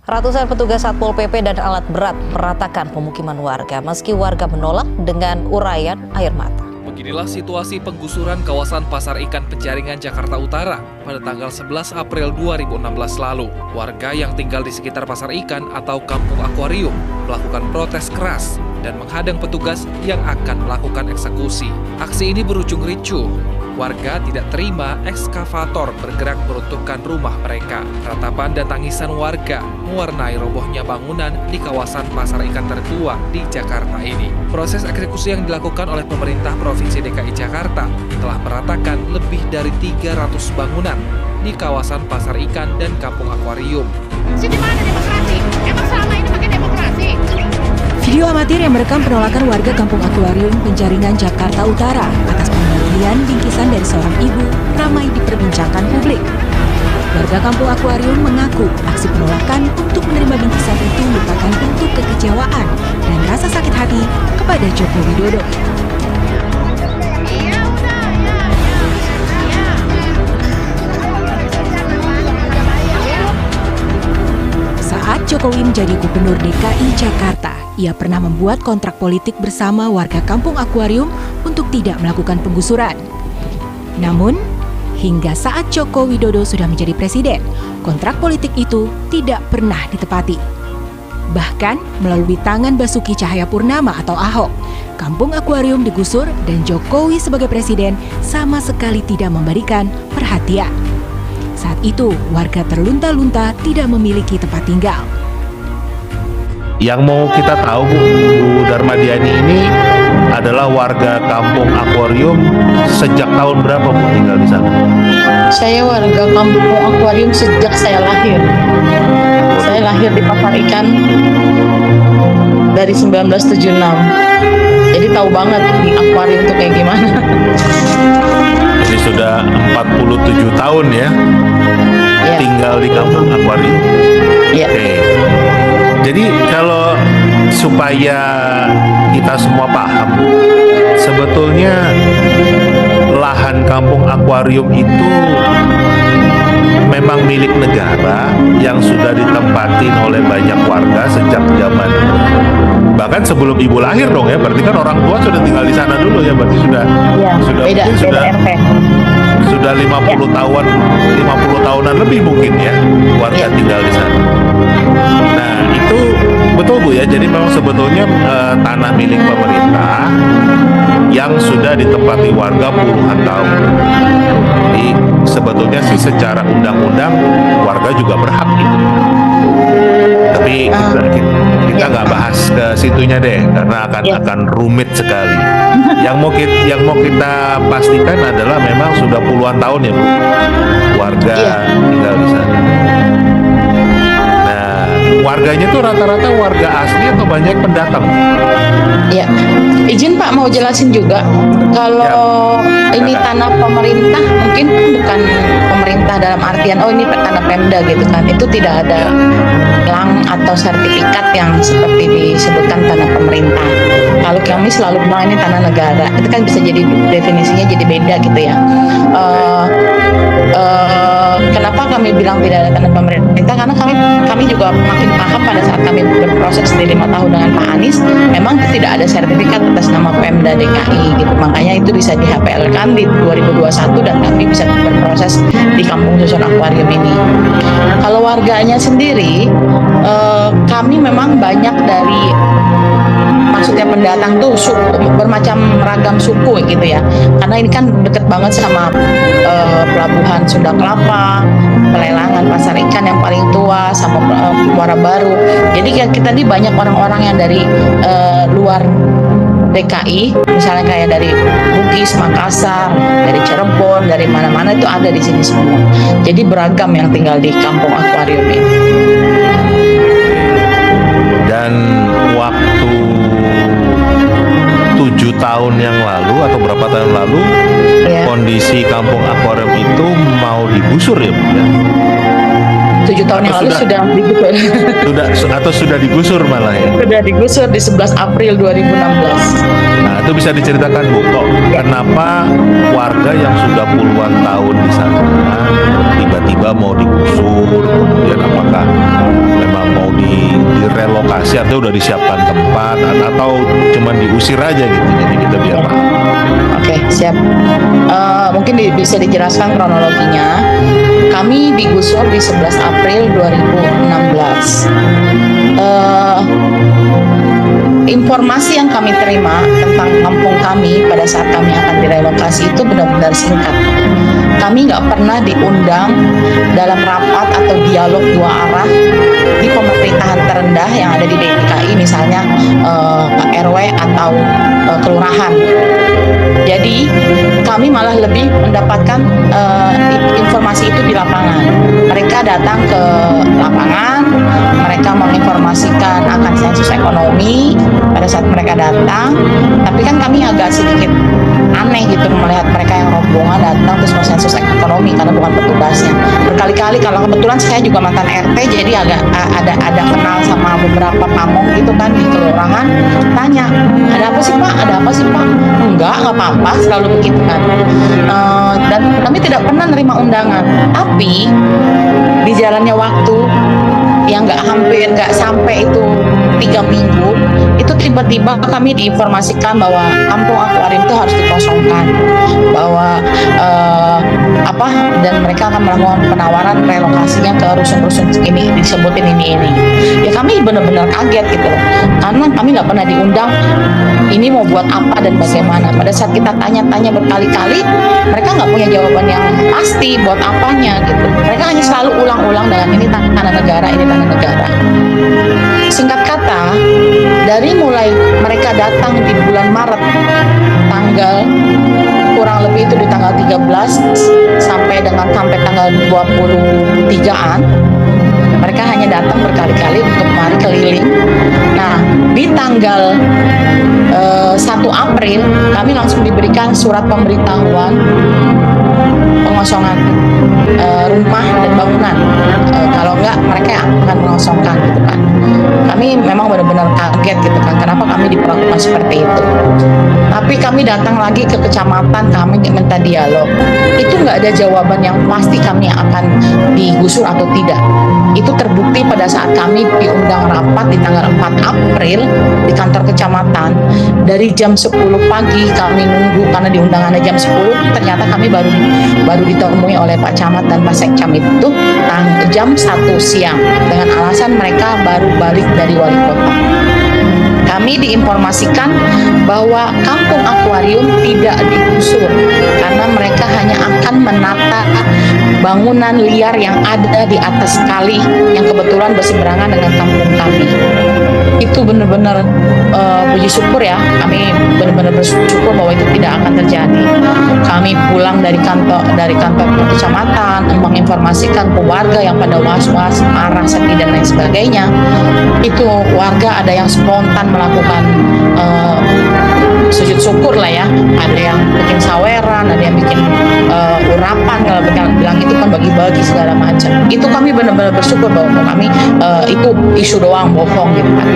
Ratusan petugas Satpol PP dan alat berat meratakan pemukiman warga meski warga menolak dengan uraian air mata. Beginilah situasi penggusuran kawasan Pasar Ikan Penjaringan, Jakarta Utara pada tanggal 11 April 2016 lalu. Warga yang tinggal di sekitar Pasar Ikan atau Kampung Akuarium melakukan protes keras dan menghadang petugas yang akan melakukan eksekusi. Aksi ini berujung ricuh. Warga tidak terima ekskavator bergerak meruntuhkan rumah mereka. Ratapan dan tangisan warga mewarnai robohnya bangunan di kawasan Pasar Ikan tertua di Jakarta ini. Proses eksekusi yang dilakukan oleh pemerintah Provinsi DKI Jakarta telah meratakan lebih dari 300 bangunan di kawasan Pasar Ikan dan Kampung Akuarium. Di mana demokrasi? Emang selama ini pakai demokrasi? Video amatir yang merekam penolakan warga Kampung Akuarium Penjaringan, Jakarta Utara atas pemberian bingkisan dari seorang ibu ramai diperbincangkan publik. Warga Kampung Akuarium mengaku aksi penolakan untuk menerima bingkisan itu merupakan bentuk kekecewaan dan rasa sakit hati kepada Joko Widodo. Saat Jokowi menjadi Gubernur DKI Jakarta, ia pernah membuat kontrak politik bersama warga Kampung Akuarium untuk tidak melakukan penggusuran. Namun, hingga saat Joko Widodo sudah menjadi presiden, kontrak politik itu tidak pernah ditepati. Bahkan melalui tangan Basuki Cahayapurnama atau Ahok, Kampung Akuarium digusur dan Jokowi sebagai presiden sama sekali tidak memberikan perhatian. Saat itu, warga terlunta-lunta tidak memiliki tempat tinggal. Yang mau kita tahu Bu Darmadiani ini adalah warga Kampung Akuarium sejak tahun berapa Bu tinggal di sana? Saya warga Kampung Akuarium sejak saya lahir. Saya lahir di Pasar Ikan dari 1976. Jadi tahu banget di akuarium itu kayak gimana. Jadi sudah 47 tahun ya, tinggal di Kampung Akuarium. Iya. Oke. Jadi kalau supaya kita semua paham, sebetulnya lahan Kampung Akuarium itu memang milik negara yang sudah ditempatin oleh banyak warga sejak zaman bahkan sebelum ibu lahir dong ya, berarti kan orang tua sudah tinggal di sana dulu ya, berarti sudah beda RT. Sudah 50 tahunan lebih mungkin ya warga tinggal di sana. Nah itu betul Bu ya, jadi memang sebetulnya tanah milik pemerintah yang sudah ditempati warga puluhan tahun. Jadi sebetulnya sih secara undang-undang warga juga berhak gitu. Tapi kita nggak bahas ke situnya deh, karena akan rumit sekali. Yang mau kita pastikan adalah memang sudah puluhan tahun ya Bu, warga tinggal di sana. Nah, warganya tuh rata-rata warga asli atau banyak pendatang? Ya, izin Pak mau jelasin juga. Kalau ini tanah pemerintah, mungkin bukan pemerintah dalam artian ini tanah Pemda gitu kan. Itu tidak ada lang atau sertifikat yang seperti disebutkan tanah pemerintah. Kalau kami selalu bilang ini tanah negara. Itu kan bisa jadi definisinya jadi beda gitu ya. Kenapa kami bilang tidak ada tanah pemerintah? Karena kami juga makin paham pada saat kami berproses di 5 tahun dengan Pak Anies, memang tidak ada sertifikat atas nama Pemda DKI gitu. Makanya itu bisa di HPL-kan di 2021 dan kami bisa berproses di Kampung Susun Akuarium ini. Kalau warganya sendiri, kami memang banyak dari maksudnya pendatang tuh bermacam ragam suku gitu ya, karena ini kan deket banget sama pelabuhan Sunda Kelapa, pelelangan Pasar Ikan yang paling tua, sama Muara Baru. Jadi kita nih banyak orang-orang yang dari luar DKI, misalnya kayak dari Bugis, Makassar, dari Cirebon, dari mana-mana itu ada di sini semua. Jadi beragam yang tinggal di Kampung Akuarium ini. Dan waktu 7 tahun yang lalu atau berapa tahun lalu, kondisi Kampung Akuarium itu mau digusur ya Bu ya? 7 tahun yang lalu sudah digusur. Sudah digusur malah ya? Sudah digusur di 11 April 2016. Nah itu bisa diceritakan Bu, kok kenapa warga yang sudah puluhan tahun di sana tiba-tiba mau digusur, kemudian apakah memang mau maksudnya udah disiapkan tempat atau cuman diusir aja gitu, jadi kita biar paham. Oke, siap. Mungkin bisa dijelaskan kronologinya. Kami digusur di 11 April 2016. Informasi yang kami terima tentang kampung kami pada saat kami akan direlokasi itu benar-benar singkat. Kami nggak pernah diundang dalam rapat atau dialog dua arah di pemerintahan terendah yang ada di DKI, misalnya RW atau kelurahan. Jadi kami malah lebih mendapatkan informasi itu di lapangan. Mereka datang ke lapangan, mereka menginformasikan akan sensus ekonomi pada saat mereka datang. Tapi kan kami agak sedikit aneh gitu melihat mereka yang rombongan datang terus mau sensus ekonomi karena bukan petugasnya. Berkali-kali, kalau kebetulan saya juga mantan RT, jadi agak ada kenal sama beberapa pamong gitu kan di kelurahan. Tanya, ada apa sih Pak? Ada apa sih Pak? Enggak apa-apa, selalu begitu kan. Dan kami tidak pernah nerima undangan. Tapi di jalannya waktu yang nggak sampai itu 3 minggu, itu tiba-tiba kami diinformasikan bahwa kampung akuarium itu harus dikosongkan, bahwa dan mereka akan melakukan penawaran relokasinya ke rusun-rusun ini, disebutin ini. Ya kami benar-benar kaget gitu loh, karena kami nggak pernah diundang. Ini mau buat apa dan bagaimana? Pada saat kita tanya-tanya berkali-kali, mereka nggak punya jawaban yang pasti buat apanya gitu. Mereka hanya selalu ulang-ulang dengan ini tanah negara, ini tanah negara. Singkat kata, dari mulai mereka datang di bulan Maret, kurang lebih itu di tanggal 13 sampai tanggal 23-an, mereka hanya datang berkali-kali untuk mari keliling. Nah, di tanggal 1 April kami langsung diberikan surat pemberitahuan pengosongan rumah dan bangunan. Kalau enggak mereka akan mengosongkan gitu kan. Kami memang benar-benar kaget gitu kan, kenapa kami diperlakukan seperti itu. Tapi kami datang lagi ke kecamatan, kami minta dialog. Itu nggak ada jawaban yang pasti kami akan digusur atau tidak. Itu terbukti pada saat kami diundang rapat di tanggal 4 April di kantor kecamatan. Dari jam 10 pagi kami nunggu karena diundangannya jam 10, ternyata kami baru ditemui oleh Pak Camat dan Pak Sekcam itu jam 1 siang dengan alasan mereka baru balik dari wali kota. Kami diinformasikan bahwa kampung akuarium tidak digusur karena mereka hanya akan menata bangunan liar yang ada di atas kali yang kebetulan berseberangan dengan kampung kami. Itu benar-benar puji syukur ya, kami benar-benar bersyukur bahwa itu tidak akan terjadi. Kami pulang dari kantor kecamatan menginformasikan ke warga yang pada was-was, marah, sedih dan lain sebagainya. Itu warga ada yang spontan melakukan sujud syukur lah ya, ada yang bikin saweran, ada yang bikin urapan, kalau bilang itu kan bagi-bagi segala macam. Itu kami benar-benar bersyukur bahwa kami itu isu doang, bohong gitu kan.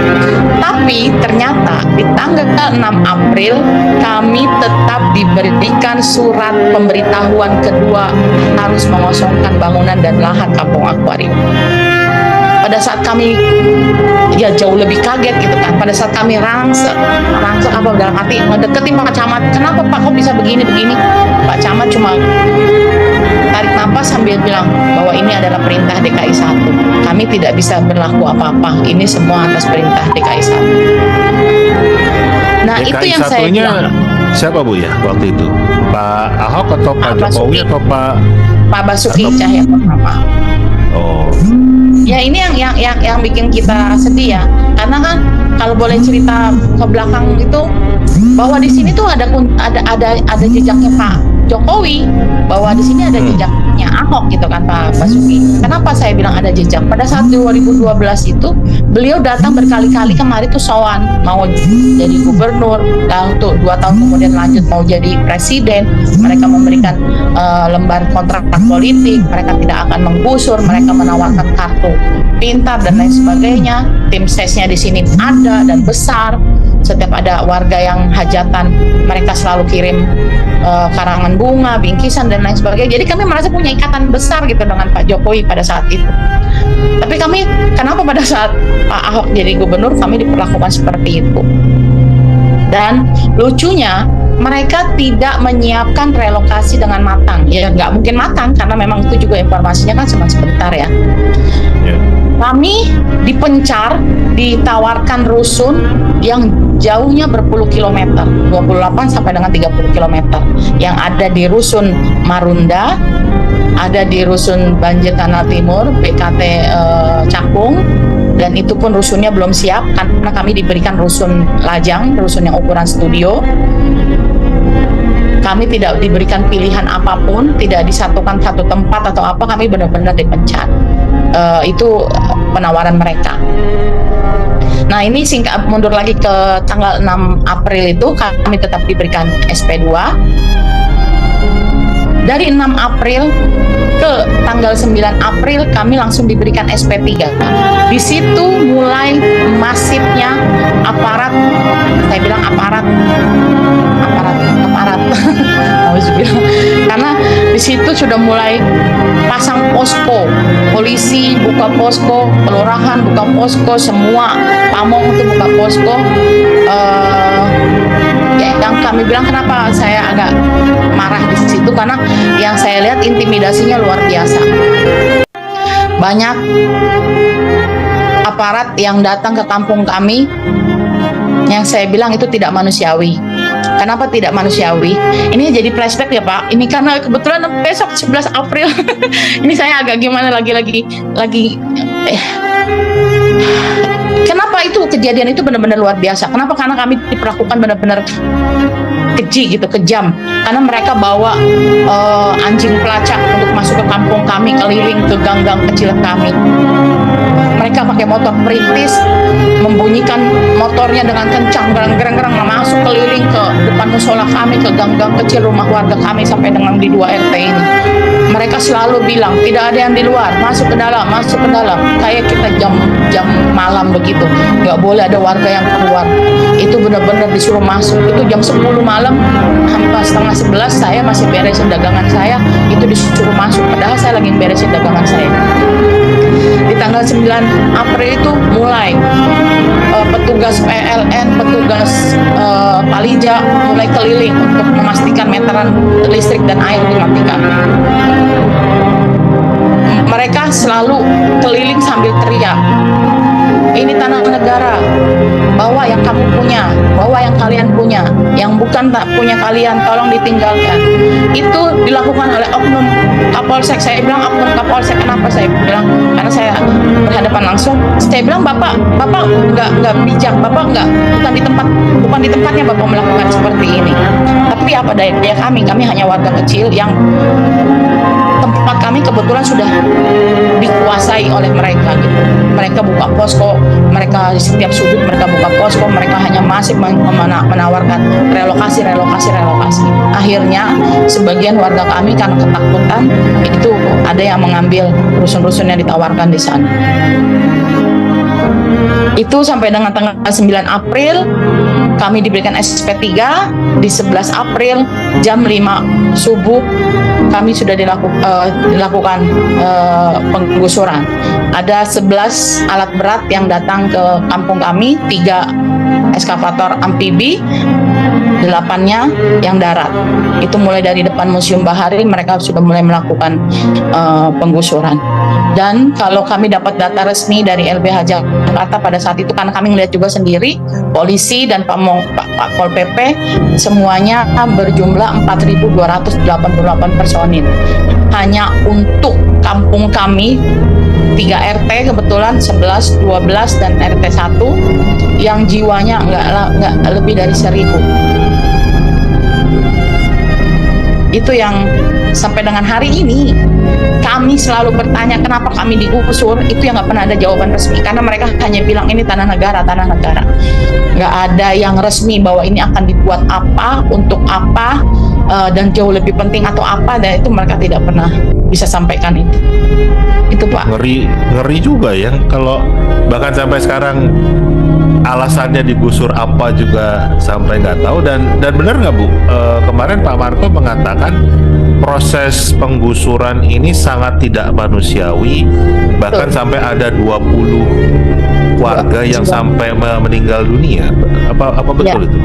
Tapi ternyata di tanggal 6 April kami tetap diberikan surat pemberitahuan kedua harus mengosongkan bangunan dan lahan kampung akuarium. Pada saat kami ya jauh lebih kaget gitu kan, pada saat kami rangsek apa dalam hati ngedeketin Pak Camat, kenapa Pak kok bisa begini? Pak Camat cuma tarik nafas sambil bilang bahwa ini adalah perintah DKI 1, kami tidak bisa berlaku apa-apa, ini semua atas perintah DKI 1. Nah DKI itu yang saya bilang. Siapa Bu ya waktu itu? Pak Ahok atau Pak Jokowi atau Pak Basuki Cahayapurnama. Oh. Ya ini yang bikin kita sedih ya, karena kan kalau boleh cerita ke belakang itu bahwa di sini tuh ada jejaknya Pak Jokowi, bahwa di sini ada jejaknya Ahok gitu kan Pak Basuki. Kenapa saya bilang ada jejak? Pada saat 2012 itu beliau datang berkali-kali kemari tuh sowan mau jadi gubernur, dan tuh 2 tahun kemudian lanjut mau jadi presiden. Mereka memberikan lembar kontrak politik, mereka tidak akan menggusur, mereka menawarkan kartu pintar dan lain sebagainya. Tim sesnya di sini ada dan besar. Setiap ada warga yang hajatan, mereka selalu kirim karangan bunga, bingkisan dan lain sebagainya. Jadi kami merasa punya ikatan besar gitu dengan Pak Jokowi pada saat itu. Tapi kami, kenapa pada saat Pak Ahok jadi gubernur kami diperlakukan seperti itu? Dan lucunya mereka tidak menyiapkan relokasi dengan matang. Ya nggak mungkin matang karena memang itu juga informasinya kan cuma sebentar ya. Kami dipencar, ditawarkan rusun yang jauhnya berpuluh kilometer, 28 sampai dengan 30 kilometer. Yang ada di rusun Marunda, ada di rusun Banjir Kanal Timur, BKT Cakung, dan itu pun rusunnya belum siap karena kami diberikan rusun lajang, rusun yang ukuran studio. Kami tidak diberikan pilihan apapun, tidak disatukan satu tempat atau apa, kami benar-benar dipencar. Itu penawaran mereka. Nah ini singkat mundur lagi ke tanggal 6 April itu kami tetap diberikan SP2. Dari 6 April ke tanggal 9 April kami langsung diberikan SP3. Di situ mulai masifnya aparat, saya bilang aparat. Karena di situ sudah mulai pasang posko, polisi buka posko, kelurahan buka posko, semua pamong itu buka posko. Yang kami bilang kenapa saya agak marah di situ karena yang saya lihat intimidasinya luar biasa. Banyak aparat yang datang ke kampung kami yang saya bilang itu tidak manusiawi. Kenapa tidak manusiawi? Ini jadi flashback ya Pak. Ini karena kebetulan besok 11 April. Ini saya agak gimana lagi. Kenapa itu kejadian itu benar-benar luar biasa? Kenapa? Karena kami diperlakukan benar-benar keji gitu, kejam. Karena mereka bawa anjing pelacak untuk masuk ke kampung kami, keliling ke gang-gang kecil kami. Mereka pakai motor perintis, membunyikan motornya dengan kencang, gerang-gerang masuk keliling ke depan musola kami, ke gang-gang kecil rumah warga kami sampai dengan di 2 RT ini. Mereka selalu bilang tidak ada yang di luar, masuk ke dalam, kayak kita jam malam begitu, nggak boleh ada warga yang keluar. Itu benar-benar disuruh masuk. Itu jam 10 malam, hampir setengah 11 saya masih beresin dagangan saya, itu disuruh masuk, padahal saya lagi beresin dagangan saya. Di tanggal 9 April itu mulai petugas PLN, petugas Palija mulai keliling untuk memastikan meteran listrik dan air dimatikan. Mereka selalu keliling sambil teriak, ini tanah negara, bawa yang kamu punya, bawa yang kalian punya, yang bukan tak punya kalian tolong ditinggalkan. Itu dilakukan oleh oknum Kapolsek. Saya bilang oknum Kapolsek, kenapa saya bilang? Karena saya berhadapan langsung. Saya bilang bapak nggak bijak, bapak bukan di tempatnya bapak melakukan seperti ini. Tapi apa daya kami hanya warga kecil yang tempat kami kebetulan sudah dikuasai oleh mereka gitu. Mereka buka posko, mereka di setiap sudut mereka buka posko, mereka hanya masih menawarkan relokasi. Akhirnya sebagian warga kami karena ketakutan itu ada yang mengambil rusun-rusun yang ditawarkan di sana. Itu sampai dengan tanggal 9 April kami diberikan SP3. Di 11 April jam 5 subuh kami sudah dilakukan penggusuran. Ada 11 alat berat yang datang ke kampung kami, 3 eskavator amfibi, 8-nya yang darat. Itu mulai dari depan Museum Bahari mereka sudah mulai melakukan penggusuran. Dan kalau kami dapat data resmi dari LBH Jakarta pada saat itu, karena kami melihat juga sendiri, polisi dan Pak Pol PP semuanya berjumlah 4.288 personil. Hanya untuk kampung kami 3 RT kebetulan 11, 12 dan RT 1 yang jiwanya nggak lebih dari 1.000. Itu yang sampai dengan hari ini kami selalu bertanya kenapa kami digusur, itu yang nggak pernah ada jawaban resmi karena mereka hanya bilang ini tanah negara. Nggak ada yang resmi bahwa ini akan dibuat apa, untuk apa, dan jauh lebih penting atau apa, dan itu mereka tidak pernah bisa sampaikan itu. Itu Pak. Ngeri juga ya kalau bahkan sampai sekarang alasannya digusur apa juga sampai nggak tahu. Dan benar nggak Bu, kemarin Pak Marco mengatakan proses penggusuran ini sangat tidak manusiawi, bahkan sampai ada 20 warga yang sampai meninggal dunia. Apa betul itu?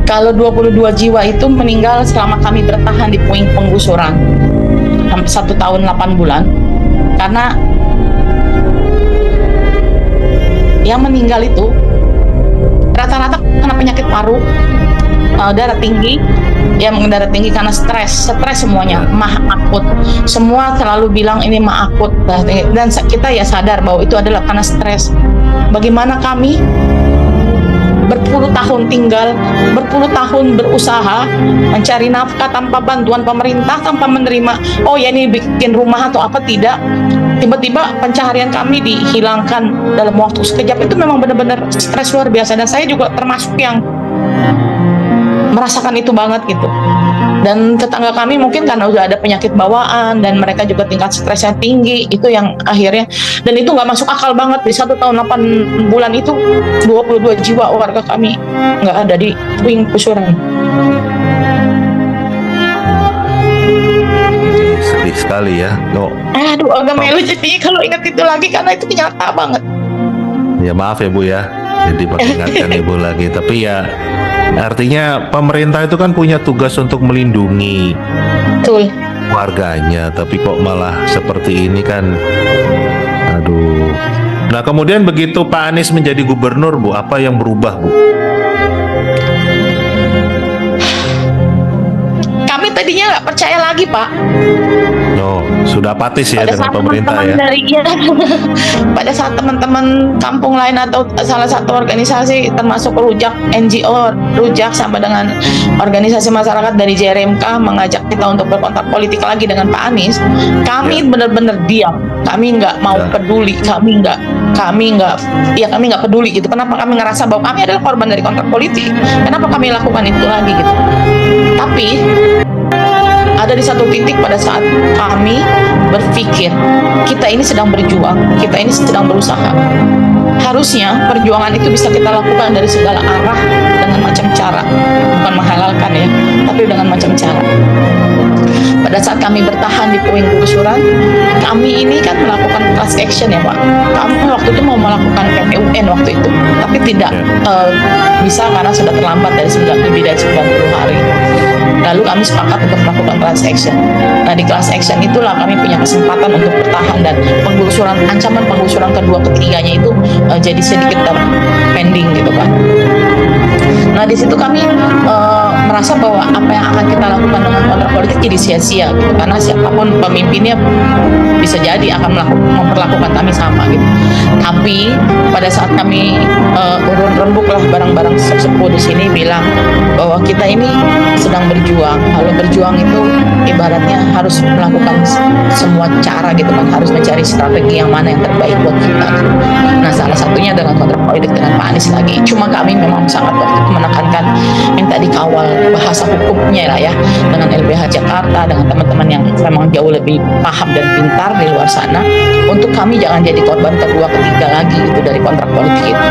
Kalau 22 jiwa itu meninggal selama kami bertahan di puing penggusuran sampai 1 tahun 8 bulan, karena yang meninggal itu rata-rata kena penyakit paru, darah tinggi, darah tinggi karena stres semuanya, mah akut. Semua selalu bilang ini mah akut, dan kita ya sadar bahwa itu adalah karena stres. Bagaimana kami berpuluh tahun tinggal, berpuluh tahun berusaha mencari nafkah tanpa bantuan pemerintah, tanpa menerima, oh ya ini bikin rumah atau apa, tidak. Tiba-tiba pencaharian kami dihilangkan dalam waktu sekejap. Itu memang benar-benar stres luar biasa, dan saya juga termasuk yang merasakan itu banget gitu. Dan tetangga kami mungkin karena udah ada penyakit bawaan dan mereka juga tingkat stresnya tinggi, itu yang akhirnya, dan itu nggak masuk akal banget. Di 1 tahun 8 bulan itu 22 jiwa warga kami nggak ada di puing penggusuran. Sedih sekali ya. Aduh, agak melu jadi kalau ingat itu lagi, karena itu nyata banget. Ya maaf ya Bu ya, jadi mengingatkan Ibu lagi. Tapi ya artinya pemerintah itu kan punya tugas untuk melindungi Betul. warganya, tapi kok malah seperti ini kan, aduh. Nah kemudian begitu Pak Anies menjadi gubernur Bu, apa yang berubah Bu? Kami tadinya nggak percaya lagi Pak. No, sudah apatis ya Pada dengan saat pemerintah teman-teman ya. Pada saat teman-teman kampung lain atau salah satu organisasi termasuk Rujak, NGO Rujak sama dengan organisasi masyarakat dari JRMK mengajak kita untuk berkontak politik lagi dengan Pak Anies, kami benar-benar diam. Kami nggak mau peduli, kami nggak peduli gitu. Kenapa kami ngerasa bahwa kami adalah korban dari kontrak politik? Kenapa kami lakukan itu lagi gitu? Tapi ada di satu titik pada saat kami berpikir, kita ini sedang berjuang, kita ini sedang berusaha. Harusnya perjuangan itu bisa kita lakukan dari segala arah dengan macam cara, bukan menghalalkan ya, tapi dengan macam cara. Pada saat kami bertahan di puing penggusuran, kami ini kan melakukan class action ya Pak. Kami waktu itu mau melakukan PPUN waktu itu, tapi tidak bisa karena sudah terlambat lebih dari 90 hari. Lalu kami sepakat untuk melakukan class action. Nah di class action itulah kami punya kesempatan untuk bertahan, dan ancaman penggusuran kedua ketiganya itu jadi sedikit pending gitu Pak. Nah di situ kami merasa bahwa apa yang akan kita lakukan dengan kontrak politik jadi sia-sia gitu, karena siapapun pemimpinnya bisa jadi akan memperlakukan kami sama gitu. Tapi pada saat kami urun rembuk lah barang-barang sesepuh di sini bilang bahwa kita ini sedang berjuang. Kalau berjuang itu ibaratnya harus melakukan semua cara gitu kan, harus mencari strategi yang mana yang terbaik buat kita gitu. Nah salah satunya dengan kontrak politik dengan Pak Anies lagi. Cuma kami memang sangat waktu itu menekankan yang tadi kawal bahasa hukumnya lah ya, dengan LBH Jakarta, dengan teman-teman yang memang jauh lebih paham dan pintar di luar sana, untuk kami jangan jadi korban kedua ketiga lagi gitu dari kontrak politik itu.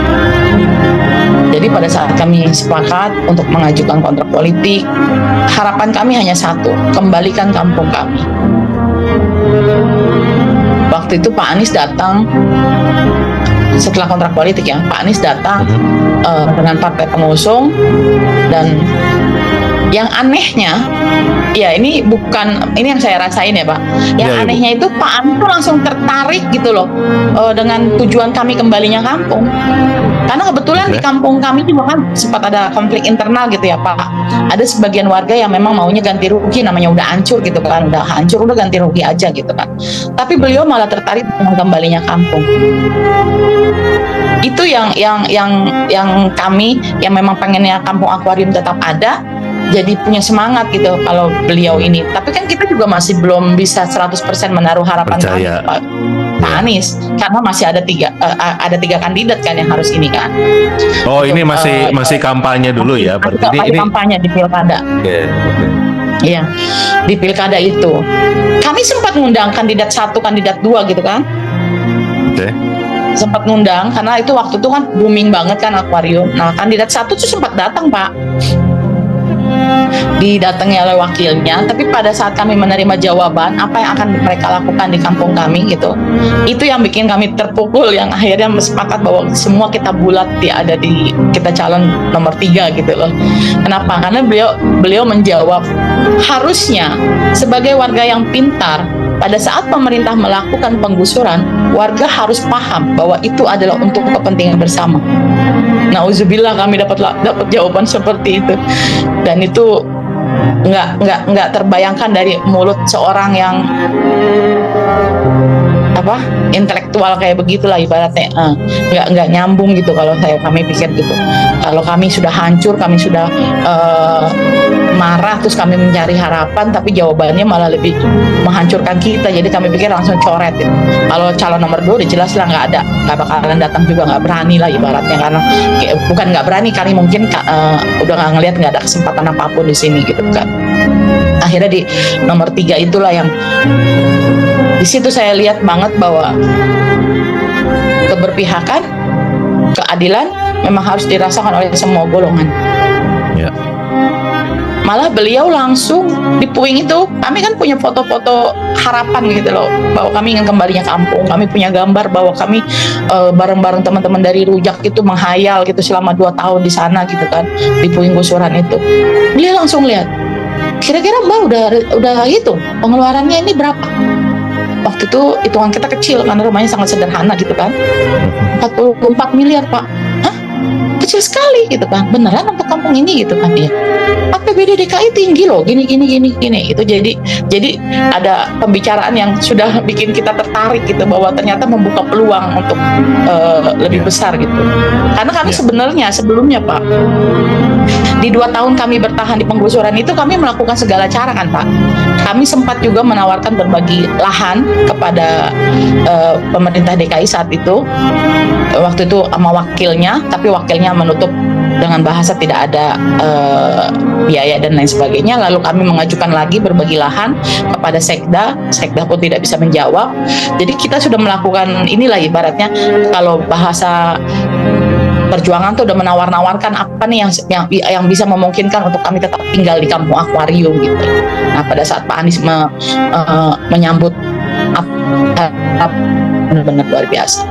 Jadi pada saat kami sepakat untuk mengajukan kontrak politik, harapan kami hanya satu, kembalikan kampung kami. Waktu itu Pak Anies datang setelah kontrak politik ya, Pak Anies datang dengan partai pengusung, dan yang anehnya, ya ini yang saya rasain ya Pak. Yang anehnya itu Pak Anies tuh langsung tertarik gitu loh dengan tujuan kami kembalinya kampung. Karena kebetulan di kampung kami juga kan sempat ada konflik internal gitu ya Pak. Ada sebagian warga yang memang maunya ganti rugi, namanya udah hancur gitu kan, udah hancur udah ganti rugi aja gitu kan. Tapi beliau malah tertarik dengan kembalinya kampung. Itu yang kami yang memang pengennya kampung akuarium tetap ada, jadi punya semangat gitu kalau beliau ini. Tapi kan kita juga masih belum bisa 100% menaruh harapan kami Pak Anies, karena masih ada tiga kandidat kan yang harus ini kan. Oh ini masih kampanye dulu ya? Berarti ini kampanye di pilkada. Iya, di pilkada itu kami sempat mengundang kandidat 1, kandidat 2 gitu kan. sempat ngundang karena itu waktu itu kan booming banget kan akuarium. Nah, kandidat satu tuh sempat datang, Pak. Didatangi oleh wakilnya, tapi pada saat kami menerima jawaban apa yang akan mereka lakukan di kampung kami gitu, itu yang bikin kami terpukul, yang akhirnya sepakat bahwa semua kita bulat kita calon nomor 3 gitu loh. Kenapa? Karena beliau menjawab, harusnya sebagai warga yang pintar, pada saat pemerintah melakukan penggusuran, warga harus paham bahwa itu adalah untuk kepentingan bersama. Nauzubillah, kami dapat jawaban seperti itu, dan itu nggak terbayangkan dari mulut seorang yang intelektual kayak begitulah ibaratnya. Nggak nyambung gitu kalau kami pikir gitu. Kalau kami sudah hancur, kami sudah marah, terus kami mencari harapan, tapi jawabannya malah lebih menghancurkan kita. Jadi kami pikir langsung coret gitu. Kalau calon nomor 2 udah jelas lah nggak bakalan datang juga, nggak berani lah ibaratnya, karena bukan nggak berani kali, mungkin udah nggak ngelihat, nggak ada kesempatan apapun di sini gitu kan. Akhirnya di nomor 3 itulah yang di situ saya lihat banget bahwa keberpihakan, keadilan memang harus dirasakan oleh semua golongan. Ya. Malah beliau langsung di puing itu, kami kan punya foto-foto harapan gitu loh, bahwa kami ingin kembalinya kampung. Kami punya gambar bahwa kami bareng-bareng teman-teman dari Rujak itu menghayal gitu selama 2 tahun di sana gitu kan, di puing gusuran itu. Beliau langsung lihat, kira-kira Mbak udah hitung pengeluarannya ini berapa? Waktu itu hitungan kita kecil karena rumahnya sangat sederhana gitu kan, 44 miliar Pak. Hah? Kecil sekali gitu kan, beneran untuk kampung ini gitu kan. Ya, APBD DKI tinggi loh, gini itu. Jadi ada pembicaraan yang sudah bikin kita tertarik gitu, bahwa ternyata membuka peluang untuk lebih besar gitu. Karena kami sebenarnya sebelumnya Pak, di 2 tahun kami bertahan di penggusuran itu, kami melakukan segala cara kan Pak. Kami sempat juga menawarkan berbagi lahan kepada pemerintah DKI saat itu, waktu itu sama wakilnya, tapi wakilnya menutup dengan bahasa tidak ada biaya dan lain sebagainya. Lalu kami mengajukan lagi berbagi lahan kepada Sekda pun tidak bisa menjawab. Jadi kita sudah melakukan inilah ibaratnya, kalau bahasa perjuangan tuh udah menawar-nawarkan apa nih yang bisa memungkinkan untuk kami tetap tinggal di kampung akuarium gitu. Nah, pada saat Pak Anies menyambut benar-benar luar biasa.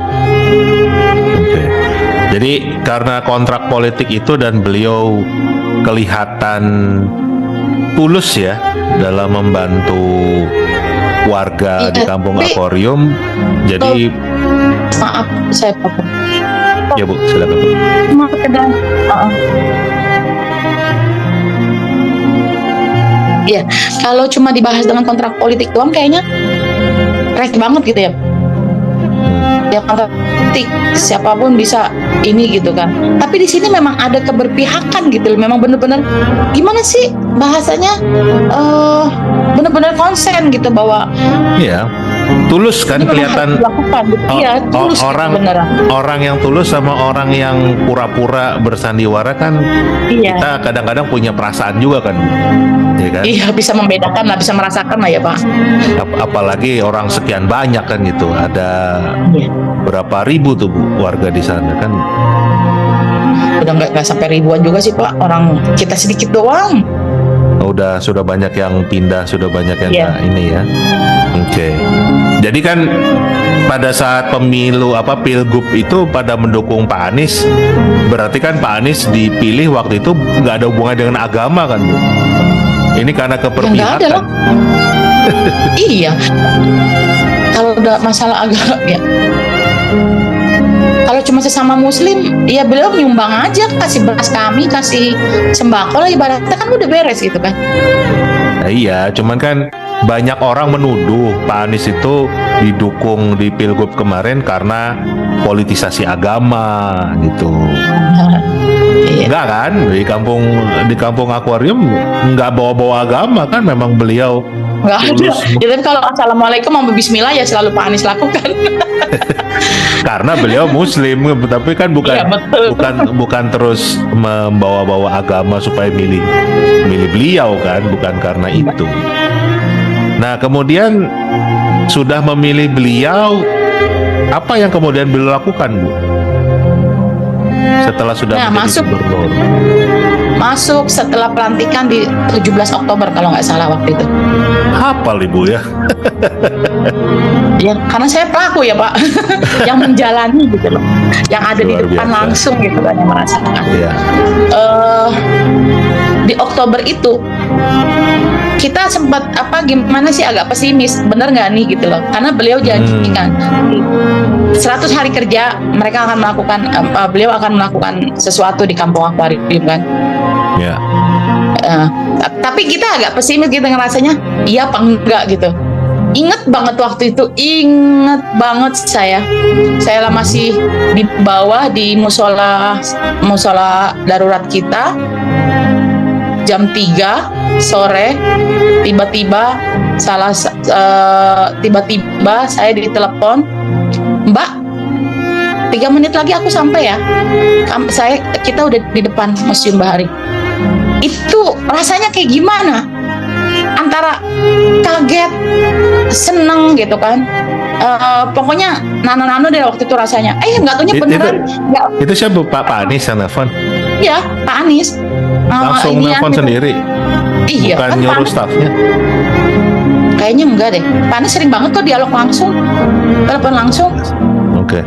Oke. Jadi karena kontrak politik itu dan beliau kelihatan tulus ya dalam membantu warga di kampung akuarium. Jadi maaf saya potong. Ya Bu, silakan Bu. Iya, kalau cuma dibahas dengan kontrak politik doang kayaknya rek banget gitu ya. Ya kontrak politik siapapun bisa ini gitu kan. Tapi di sini memang ada keberpihakan gitu. Memang benar-benar gimana sih bahasanya, benar-benar konsen gitu bahwa ya tulus kan kelihatan. Gitu. Iya, tulus orang yang tulus sama orang yang pura-pura bersandiwara kan, kita kadang-kadang punya perasaan juga kan. Ya kan? Iya, bisa membedakan lah, bisa merasakan lah ya Pak. Apalagi orang sekian banyak kan gitu, ada berapa ribu tuh Bu warga di sana kan? Udah nggak sampai ribuan juga sih Pak, orang kita sedikit doang. Sudah banyak yang pindah, sudah banyak yang ini ya. Oke. Jadi kan pada saat pilgub itu pada mendukung Pak Anies, berarti kan Pak Anies dipilih waktu itu nggak ada hubungan dengan agama kan Bu? Ini karena keberpihakan. Iya. Kalau udah masalah agama ya. Kalau cuma sesama Muslim, ya beliau nyumbang aja, kasih beras kami, kasih sembako lah ibaratnya, kan udah beres gitu kan. Nah, iya, cuman kan banyak orang menuduh Pak Anies itu didukung di pilgub kemarin karena politisasi agama gitu. Enggak kan, di kampung akuarium nggak bawa-bawa agama kan, memang beliau nggak ada. Ya, tapi kalau assalamualaikum sama bismillah ya selalu Pak Anies lakukan. Karena beliau Muslim, tapi kan bukan terus membawa-bawa agama supaya milih beliau kan, bukan karena itu. Nah kemudian sudah memilih beliau, Apa yang kemudian beliau lakukan, Bu? Setelah sudah menjadi gubernur. Masuk setelah pelantikan di 17 Oktober kalau nggak salah waktu itu. Hafal Ibu ya. Ya, karena saya pelaku ya Pak, yang menjalani gitu loh, yang ada di Luar depan biasa. langsung gitu kan, yang merasakan. Iya. Di Oktober itu kita sempat gimana sih, agak pesimis, bener nggak nih gitu loh, karena beliau janjikan 100 hari kerja mereka akan melakukan, beliau akan melakukan sesuatu di Kampung Akuarium kan. Ya. Tapi kita agak pesimis gitu ngerasanya, iya apa enggak gitu. Ingat banget waktu itu, ingat banget saya lah masih di bawah di musola darurat kita, jam 3 sore tiba-tiba saya ditelepon, Mbak, 3 menit lagi aku sampai ya. Kita udah di depan Museum Bahari. Itu rasanya kayak gimana? Antara kaget, seneng gitu kan. Pokoknya nano-nano deh waktu itu rasanya. Nggak taunya beneran. Itu siapa, Pak Anies yang nelfon? Iya, Pak Anies. Langsung nelfon gitu. sendiri? Iya, Bukan kan nyuruh Pak Anies. stafnya? Kayaknya enggak deh. Pak Anies sering banget kok dialog langsung, telepon langsung. Oke.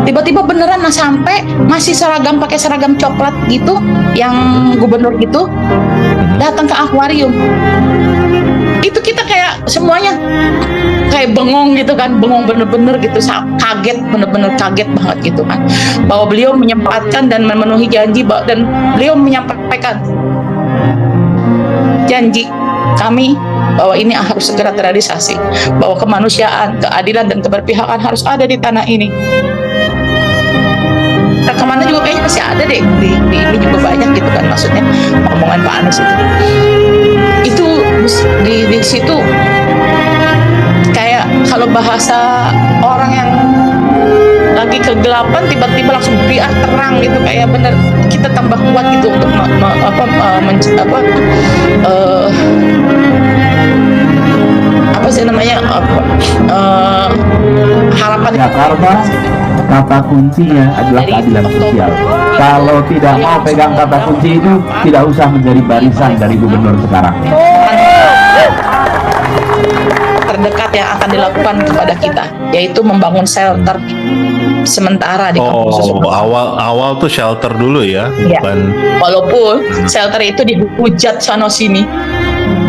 Tiba-tiba beneran sampai masih pakai seragam coklat gitu, yang gubernur gitu, datang ke akuarium. Itu kita kayak semuanya kayak bengong gitu kan, bengong bener-bener gitu, kaget, bener-bener kaget banget gitu kan, bahwa beliau menyempatkan dan memenuhi janji, dan beliau menyampaikan janji kami bahwa ini harus segera terrealisasi, bahwa kemanusiaan, keadilan, dan keberpihakan harus ada di tanah ini. Rekamannya juga kayaknya masih ada deh, di ini juga banyak gitu kan, maksudnya omongan Pak Anies itu di situ kayak kalau bahasa orang yang lagi kegelapan tiba-tiba langsung biar terang gitu, kayak bener kita tambah kuat gitu untuk harapan Jakarta, kata kuncinya adalah keadilan sosial. Kalau tidak mau pegang kata kunci itu, tidak usah menjadi barisan dari gubernur sekarang. terdekat yang akan dilakukan kepada kita, yaitu membangun shelter sementara di kampung susun. Awal tuh shelter dulu ya, Ya. bukan. Walaupun shelter itu dihujat sono sini,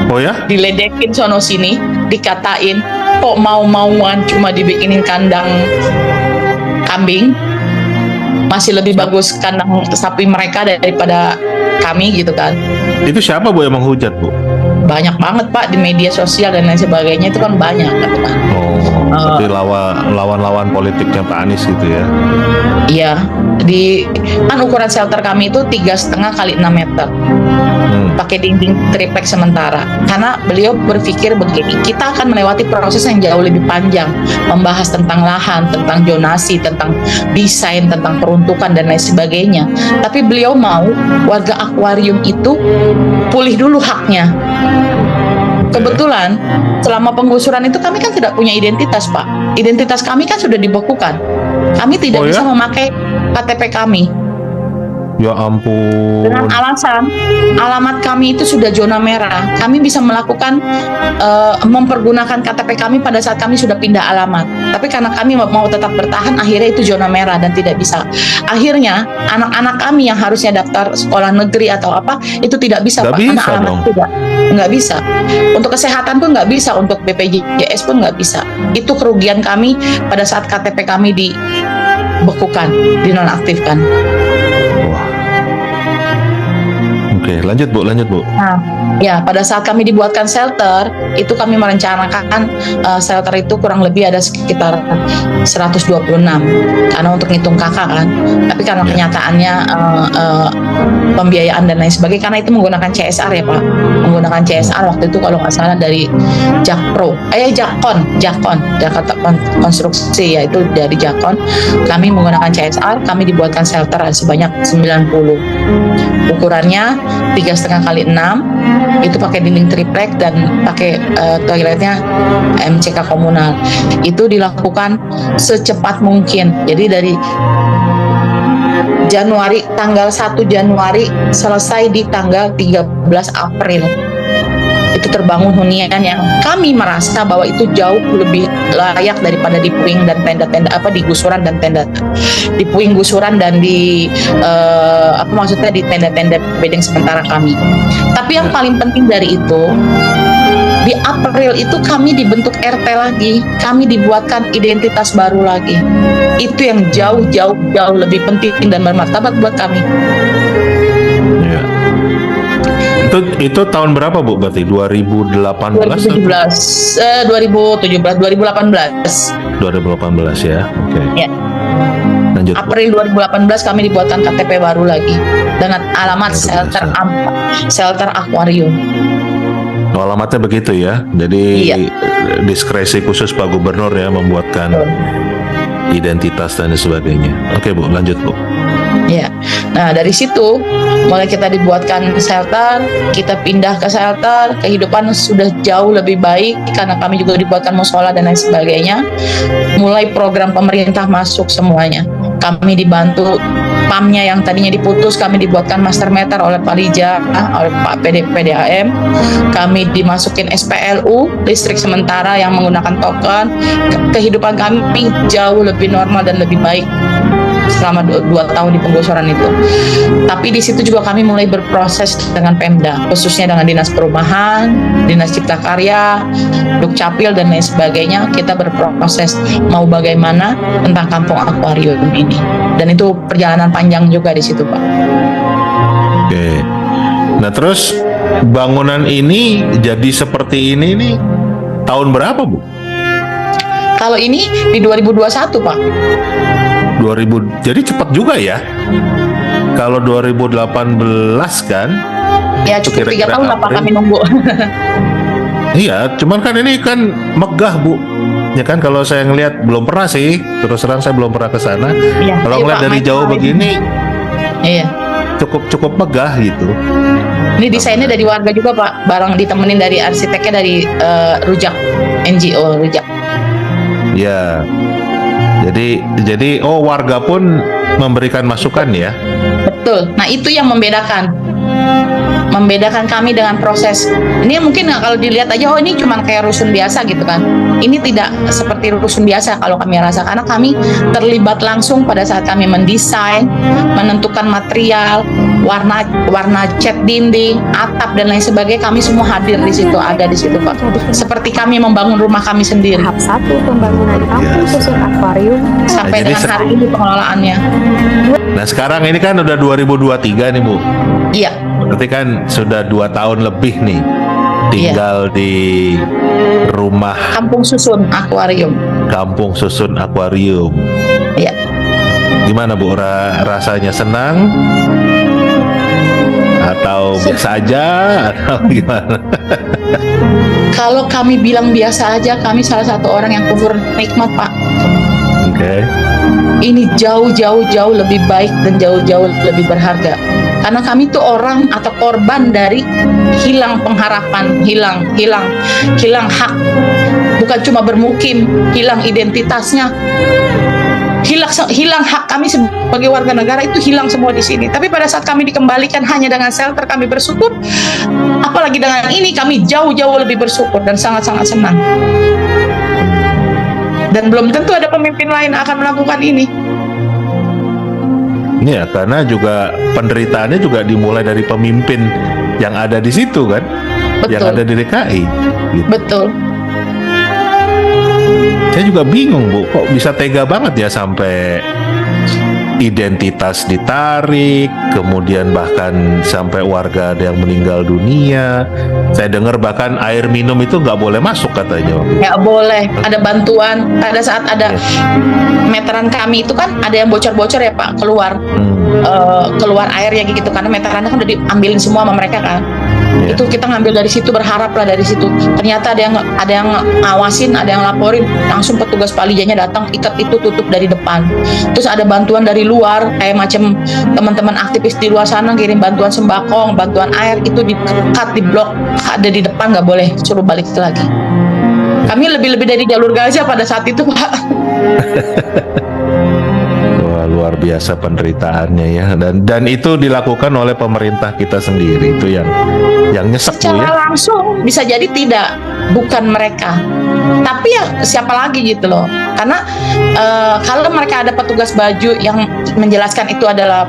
Oh ya? diledekin sono sini, dikatain kok mau-mauan cuma dibikinin kandang kambing, masih lebih bagus kandang sapi mereka daripada kami gitu kan. Itu siapa Bu yang menghujat Bu? Banyak banget Pak di media sosial dan lain sebagainya, itu kan banyak kan. Berarti lawan politiknya Pak Anies gitu ya? Iya, kan ukuran shelter kami itu 3,5 kali 6 meter. Pakai dinding triplek sementara, karena beliau berpikir begini, kita akan melewati proses yang jauh lebih panjang, membahas tentang lahan, tentang zonasi, tentang desain, tentang peruntukan dan lain sebagainya. Tapi beliau mau warga akuarium itu pulih dulu haknya. Kebetulan selama penggusuran itu kami kan tidak punya identitas Pak. Identitas kami kan sudah dibekukan. Kami tidak bisa memakai KTP kami. Ya ampun. Dengan alasan alamat kami itu sudah zona merah, kami bisa melakukan mempergunakan KTP kami pada saat kami sudah pindah alamat. Tapi karena kami mau tetap bertahan, akhirnya itu zona merah dan tidak bisa. Akhirnya anak-anak kami yang harusnya daftar sekolah negeri atau apa itu tidak bisa Pak, karena alamat tidak nggak bisa. Untuk kesehatan pun nggak bisa, untuk BPJS pun nggak bisa. Itu kerugian kami pada saat KTP kami dibekukan, dinonaktifkan. Oke, lanjut Bu. Nah, ya pada saat kami dibuatkan shelter, itu kami merencanakan shelter itu kurang lebih ada sekitar 126, karena untuk ngitung kakak kan. Tapi karena kenyataannya pembiayaan dan lain sebagainya, karena itu menggunakan CSR ya Pak, menggunakan CSR waktu itu kalau nggak salah dari Jakon, Jakarta Konstruksi, ya itu dari Jakon. Kami menggunakan CSR, kami dibuatkan shelter sebanyak 90. Ukurannya 3,5 x 6, itu pakai dinding triplek dan pakai toiletnya MCK komunal. Itu dilakukan secepat mungkin. Jadi dari Januari, tanggal 1 Januari selesai di tanggal 13 April. Itu terbangun hunian yang kami merasa bahwa itu jauh lebih layak daripada di puing dan tenda-tenda di gusuran dan tenda, di puing gusuran dan di di tenda-tenda bedeng sementara kami. Tapi yang paling penting dari itu, di April itu kami dibentuk RT lagi, kami dibuatkan identitas baru lagi. Itu yang jauh lebih penting dan bermartabat buat kami. Ya. Itu tahun berapa Bu? Berarti 2018? 2018 ya. Oke. Ya. Lanjut. April 2018 kami dibuatkan KTP baru lagi dengan alamat shelter akuarium. Oh, alamatnya begitu ya. Jadi diskresi khusus Pak Gubernur ya membuatkan identitas dan sebagainya. Oke Bu, lanjut Bu. Ya, nah dari situ mulai kita dibuatkan shelter, kita pindah ke shelter, kehidupan sudah jauh lebih baik karena kami juga dibuatkan musola dan lain sebagainya. Mulai program pemerintah masuk semuanya. Kami dibantu PAM-nya yang tadinya diputus, kami dibuatkan master meter oleh Pak Lija, oleh Pak PDAM. Kami dimasukin SPLU, listrik sementara yang menggunakan token. Kehidupan kami jauh lebih normal dan lebih baik selama 2 tahun di penggusuran itu. Tapi di situ juga kami mulai berproses dengan Pemda, khususnya dengan Dinas Perumahan, Dinas Cipta Karya, Dukcapil dan lain sebagainya. Kita berproses mau bagaimana tentang kampung akuarium ini. Dan itu perjalanan panjang juga di situ, Pak. Oke. Nah terus bangunan ini jadi seperti ini nih tahun berapa Bu? Kalau ini di 2021, Pak. 2000, jadi cepat juga ya. Kalau 2018 kan? Ya cukup 3 tahun lah Pak kami nunggu. Iya, cuman kan ini kan megah Bu. Ya kan kalau saya ngelihat belum pernah sih, terus terang saya belum pernah ke sana. Ya, kalau ngeliat dari jauh begini, iya. Cukup megah gitu. Ini desainnya dari warga juga Pak, barang ditemenin dari arsiteknya dari Rujak, NGO Rujak. Ya. Jadi warga pun memberikan masukan ya. Betul. Nah, itu yang membedakan kami dengan proses. Ini mungkin kalau dilihat aja ini cuma kayak rusun biasa gitu kan. Ini tidak seperti rusun biasa kalau kami rasa, karena kami terlibat langsung pada saat kami mendesain, menentukan material, warna cat dinding, atap dan lain sebagainya. Kami semua hadir di situ, ada di situ Pak. Seperti kami membangun rumah kami sendiri. Tahap 1 pembangunan kampung susun akuarium sampai jadi dengan hari ini pengelolaannya. Nah sekarang ini kan udah 2023 nih Bu. Iya. Berarti kan sudah 2 tahun lebih nih tinggal di rumah Kampung Susun Akuarium. Kampung Susun Akuarium. Iya. Gimana Bu, rasanya senang atau biasa aja atau gimana? Kalau kami bilang biasa aja, kami salah satu orang yang kufur nikmat Pak. Oke. Ini jauh lebih baik dan jauh lebih berharga. Karena kami tuh orang atau korban dari hilang pengharapan, hilang hak. Bukan cuma bermukim, hilang identitasnya. Hilang hak kami sebagai warga negara itu hilang semua di sini. Tapi pada saat kami dikembalikan hanya dengan shelter, kami bersyukur. Apalagi dengan ini kami jauh lebih bersyukur dan sangat-sangat senang. Dan belum tentu ada pemimpin lain yang akan melakukan ini. Iya, karena juga penderitaannya juga dimulai dari pemimpin yang ada di situ kan, Betul. yang ada di DKI. Gitu. Betul. Saya juga bingung Bu, kok bisa tega banget ya sampai identitas ditarik, kemudian bahkan sampai warga ada yang meninggal dunia. Saya dengar bahkan air minum itu nggak boleh masuk katanya. Nggak boleh, ada bantuan. Pada saat ada meteran kami itu kan ada yang bocor-bocor ya Pak, keluar airnya gitu, karena meterannya kan udah diambilin semua sama mereka kan. Iya. Itu kita ngambil dari situ, berharap lah dari situ. Ternyata ada yang ngawasin, ada yang laporin, langsung petugas Palijanya datang, ikat itu, tutup dari depan. Terus ada bantuan dari luar, kayak macam teman-teman aktivis di luar sana kirim bantuan sembako, bantuan air, itu di-cut, di blok, ada di depan, nggak boleh, suruh balik lagi. Kami lebih dari jalur Gaza pada saat itu, Pak. Wah, luar biasa penderitaannya ya, dan itu dilakukan oleh pemerintah kita sendiri, itu yang nyesek Bu ya. Secara langsung bisa jadi tidak, bukan mereka, tapi ya siapa lagi gitu loh. Karena kalau mereka ada petugas baju yang menjelaskan itu adalah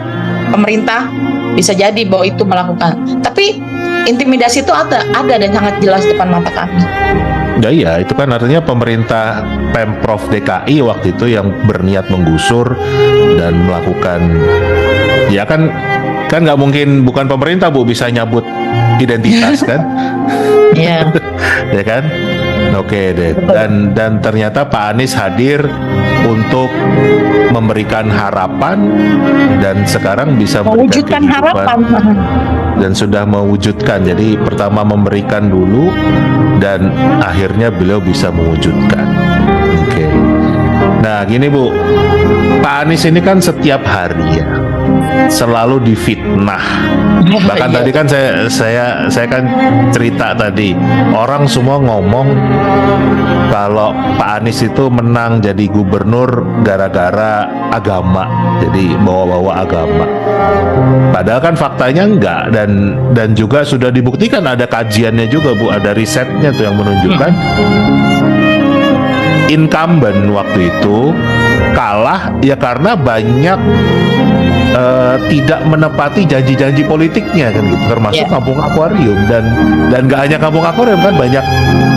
pemerintah, bisa jadi bahwa itu melakukan. Tapi intimidasi itu ada dan sangat jelas depan mata kami. Ya iya, itu kan artinya pemerintah Pemprov DKI waktu itu yang berniat menggusur dan melakukan, ya kan nggak mungkin bukan pemerintah Bu bisa nyabut identitas kan? Iya. Ya kan? Oke deh. Dan ternyata Pak Anies hadir untuk memberikan harapan dan sekarang bisa Mewujudkan harapan. Dan sudah mewujudkan. Jadi pertama memberikan dulu dan akhirnya beliau bisa mewujudkan. Oke. Nah gini Bu, Pak Anies ini kan setiap hari ya selalu difitnah. Bahkan tadi kan saya kan cerita tadi, orang semua ngomong kalau Pak Anies itu menang jadi gubernur gara-gara agama, jadi bawa-bawa agama. Padahal kan faktanya enggak, dan juga sudah dibuktikan, ada kajiannya juga Bu, ada risetnya tuh yang menunjukkan incumbent waktu itu kalah ya karena banyak tidak menepati janji-janji politiknya kan gitu, termasuk Kampung Akuarium, dan nggak hanya Kampung Akuarium kan, banyak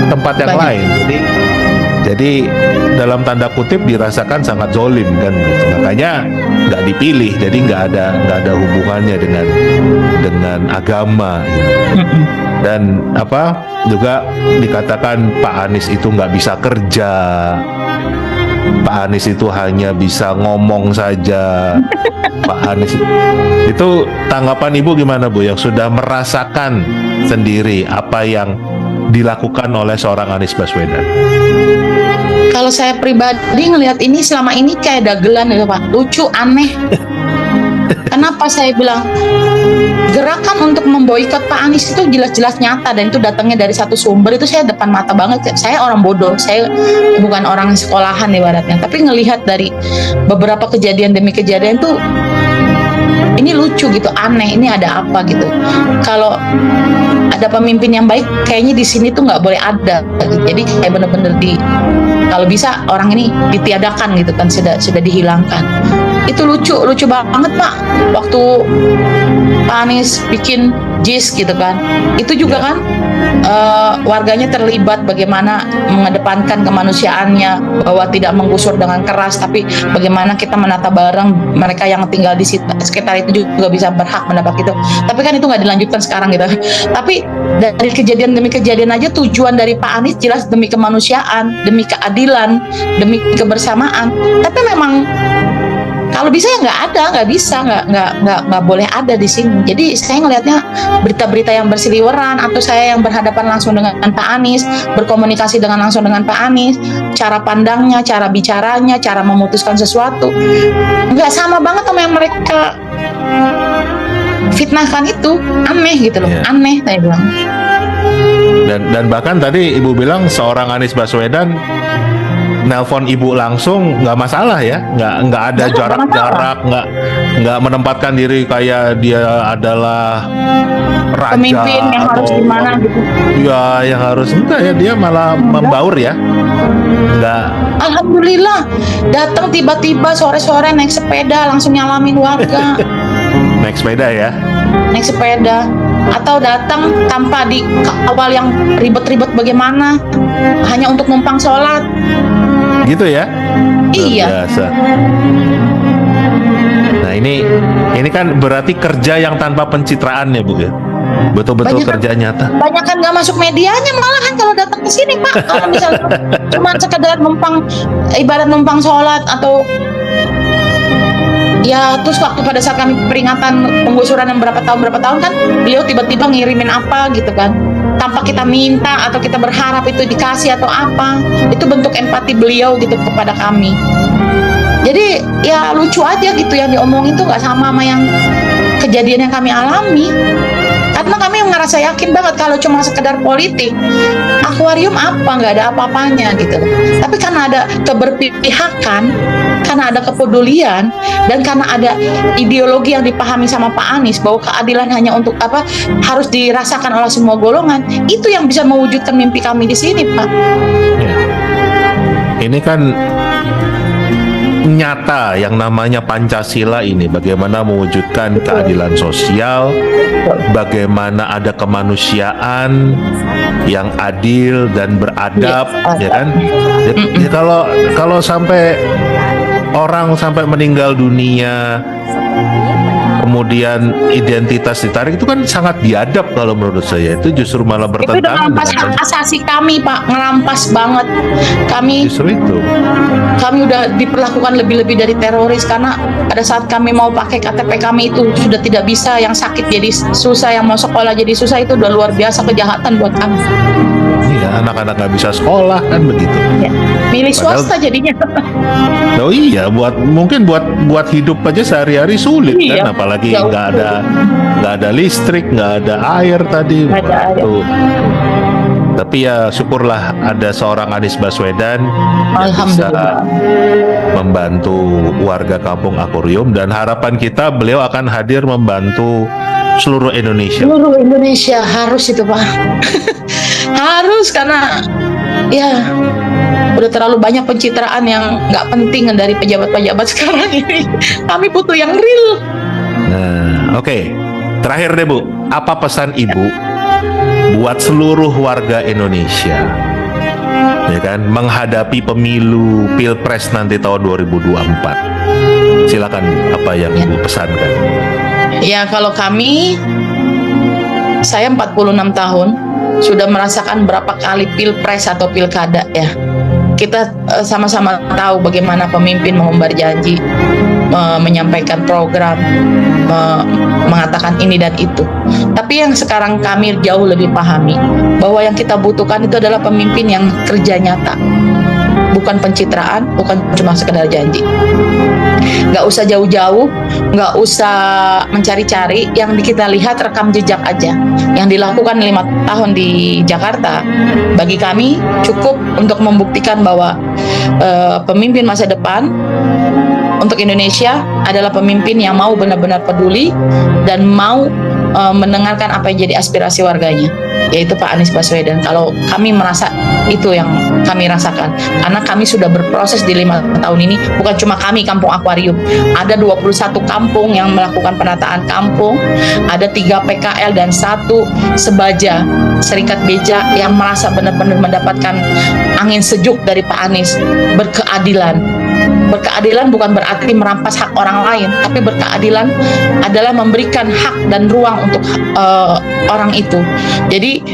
tempat yang lain. Jadi dalam tanda kutip dirasakan sangat zolim kan gitu. Makanya nggak dipilih, jadi nggak ada hubungannya dengan agama gitu. Dan juga dikatakan Pak Anies itu nggak bisa kerja, Pak Anies itu hanya bisa ngomong saja. Pak Anies itu, tanggapan Ibu gimana Bu, yang sudah merasakan sendiri apa yang dilakukan oleh seorang Anies Baswedan? Kalau saya pribadi ngelihat ini selama ini kayak dagelan ya Pak, lucu, aneh. Kenapa saya bilang gerakan untuk memboikot Pak Anies itu jelas-jelas nyata, dan itu datangnya dari satu sumber, itu saya depan mata banget. Saya orang bodoh, saya bukan orang sekolahan ibaratnya, tapi ngelihat dari beberapa kejadian demi kejadian tuh ini lucu gitu, aneh, ini ada apa gitu. Kalau ada pemimpin yang baik, kayaknya di sini tuh nggak boleh ada. Jadi kayak bener-bener kalau bisa orang ini ditiadakan gitu kan, sudah dihilangkan. Itu lucu banget Pak. Waktu Pak Anies bikin JIS gitu kan, itu juga kan warganya terlibat, bagaimana mengedepankan kemanusiaannya, bahwa tidak menggusur dengan keras, tapi bagaimana kita menata bareng mereka yang tinggal di sekitar itu juga bisa berhak mendapat itu. Tapi kan itu nggak dilanjutkan sekarang gitu. Tapi dari kejadian demi kejadian aja, tujuan dari Pak Anies jelas demi kemanusiaan, demi keadilan, demi kebersamaan. Tapi memang kalau bisa ya nggak bisa, nggak boleh ada di sini. Jadi saya ngelihatnya berita-berita yang berseliweran, atau saya yang berhadapan langsung dengan Pak Anies, berkomunikasi langsung dengan Pak Anies, cara pandangnya, cara bicaranya, cara memutuskan sesuatu nggak sama banget sama yang mereka fitnahkan itu. Aneh gitu loh, aneh saya bilang. Dan bahkan tadi Ibu bilang seorang Anies Baswedan nelpon Ibu langsung nggak masalah ya, nggak ada jarak-jarak, nggak menempatkan diri kayak dia adalah raja pemimpin yang harus gimana gitu. Ya yang harus, enggak ya, dia malah membaur ya, nggak. Alhamdulillah datang tiba-tiba sore-sore naik sepeda langsung nyalamin warga. Naik sepeda ya? Naik sepeda, atau datang tanpa dikawal yang ribet-ribet bagaimana, hanya untuk numpang sholat. Gitu ya? Iya. Biasa. Nah ini kan berarti kerja yang tanpa pencitraan ya Bu ya? Betul-betul kerja nyata. Banyak kan nggak masuk medianya malahan kalau datang ke sini Pak. Kalau misalnya cuma sekedar numpang, ibarat numpang sholat atau Ya, terus waktu pada saat kami peringatan penggusuran yang berapa tahun kan, beliau tiba-tiba ngirimin apa gitu kan, tanpa kita minta atau kita berharap itu dikasih atau apa. Itu bentuk empati beliau gitu kepada kami. Jadi ya lucu aja gitu yang diomongin tuh nggak sama yang kejadian yang kami alami. Karena kami ngerasa yakin banget kalau cuma sekedar politik, akuarium apa, nggak ada apa-apanya gitu. Tapi karena ada keberpihakan, karena ada kepedulian, dan karena ada ideologi yang dipahami sama Pak Anies bahwa keadilan hanya untuk apa, harus dirasakan oleh semua golongan, itu yang bisa mewujudkan mimpi kami di sini, Pak. Ya. Ini kan nyata yang namanya Pancasila ini, bagaimana mewujudkan keadilan sosial, bagaimana ada kemanusiaan yang adil dan beradab, ya kan? Ya, kalau sampai orang sampai meninggal dunia, kemudian identitas ditarik, itu kan sangat biadab kalau menurut saya. Itu justru malah Itu udah bertentangan ngerampas hak asasi kami, Pak, ngerampas banget. justru itu. Kami udah diperlakukan lebih-lebih dari teroris karena pada saat kami mau pakai KTP kami itu sudah tidak bisa, yang sakit jadi susah, yang mau sekolah jadi susah, itu udah luar biasa kejahatan buat kami. Iya, anak-anak nggak bisa sekolah kan begitu. Ya. Milih swasta jadinya. Oh iya, mungkin buat hidup aja sehari-hari sulit Iya. kan, apalagi Jauh. nggak ada listrik, nggak ada air tadi. Nggak ada air. Tuh. Tapi ya syukurlah ada seorang Anies Baswedan yang bisa Alhamdulillah. membantu warga kampung akuarium, dan harapan kita beliau akan hadir membantu seluruh Indonesia. Seluruh Indonesia harus itu, Pak. Harus, karena ya udah terlalu banyak pencitraan yang nggak penting dari pejabat-pejabat sekarang ini. Kami butuh yang real. Nah, oke. Terakhir deh Bu, apa pesan Ibu buat seluruh warga Indonesia, ya kan, menghadapi pemilu Pilpres nanti tahun 2024? Silakan, apa yang Ibu pesankan? Ya, kalau kami, saya 46 tahun sudah merasakan berapa kali Pilpres atau Pilkada ya. Kita sama-sama tahu bagaimana pemimpin mengumbar janji, menyampaikan program, mengatakan ini dan itu. Tapi yang sekarang kami jauh lebih pahami bahwa yang kita butuhkan itu adalah pemimpin yang kerja nyata, bukan pencitraan, bukan cuma sekedar janji. Nggak usah jauh-jauh, nggak usah mencari-cari, yang kita lihat rekam jejak aja. Yang dilakukan 5 tahun di Jakarta, bagi kami cukup untuk membuktikan bahwa pemimpin masa depan untuk Indonesia adalah pemimpin yang mau benar-benar peduli dan mau mendengarkan apa yang jadi aspirasi warganya, yaitu Pak Anies Baswedan. Kalau kami merasa itu yang kami rasakan, karena kami sudah berproses di 5 tahun ini. Bukan cuma kami, Kampung Akuarium, ada 21 kampung yang melakukan penataan kampung, ada 3 PKL dan 1 Sebaja, Serikat Beja, yang merasa benar-benar mendapatkan angin sejuk dari Pak Anies. Berkeadilan bukan berarti merampas hak orang lain, tapi berkeadilan adalah memberikan hak dan ruang untuk orang itu. Jadi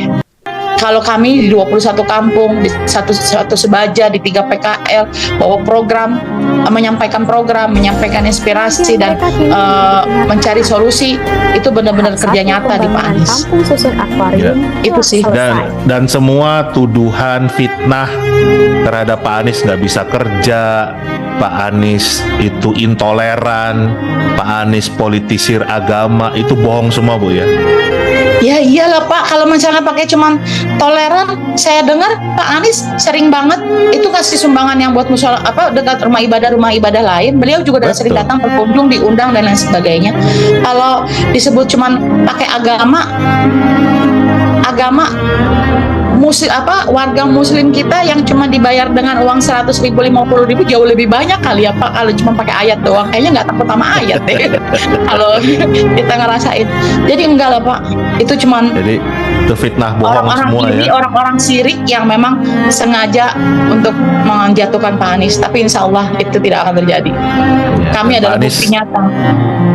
kalau kami di 21 kampung, di satu Sebaja, di 3 PKL, bawa program, menyampaikan inspirasi dan mencari solusi, itu benar-benar kerja nyata di Pak Anies. Kampung susun akuarium Itu sih. Dan semua tuduhan fitnah terhadap Pak Anies nggak bisa kerja, Pak Anies itu intoleran, Pak Anies politisir agama, itu bohong semua Bu ya. Ya iyalah Pak, kalau misalnya pakai cuman toleran, saya dengar Pak Anies sering banget itu kasih sumbangan yang buat musola dekat rumah ibadah lain. Beliau juga udah sering datang berkunjung, diundang dan lain sebagainya. Kalau disebut cuman pakai agama warga muslim kita yang cuma dibayar dengan uang 100.000, 50.000 jauh lebih banyak kali ya Pak, kalau cuma pakai ayat doang. Kayaknya nggak takut sama ayat deh kalau kita ngerasain. Jadi enggak lah Pak, itu cuman Jadi itu fitnah bohong orang-orang semua ini, ya. orang-orang sirik yang memang sengaja untuk menjatuhkan Pak Anies. Tapi insya Allah itu tidak akan terjadi. Ya, Kami adalah Pak Anies, bukti nyata,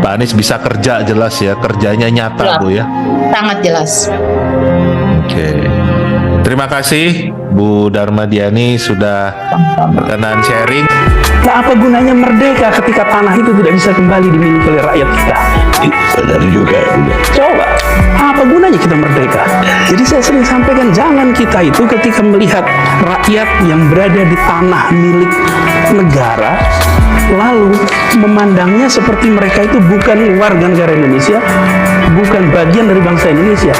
Pak Anies bisa kerja jelas ya, kerjanya nyata Jelas. Bu ya. sangat jelas. Oke. Terima kasih Bu Darmadiani sudah berkenan sharing. Nah, apa gunanya merdeka ketika tanah itu tidak bisa kembali dimiliki oleh rakyat kita? Benar juga. Coba, apa gunanya kita merdeka? Jadi saya sering sampaikan, jangan kita itu ketika melihat rakyat yang berada di tanah milik negara, lalu memandangnya seperti mereka itu bukan warga negara Indonesia, bukan bagian dari bangsa Indonesia.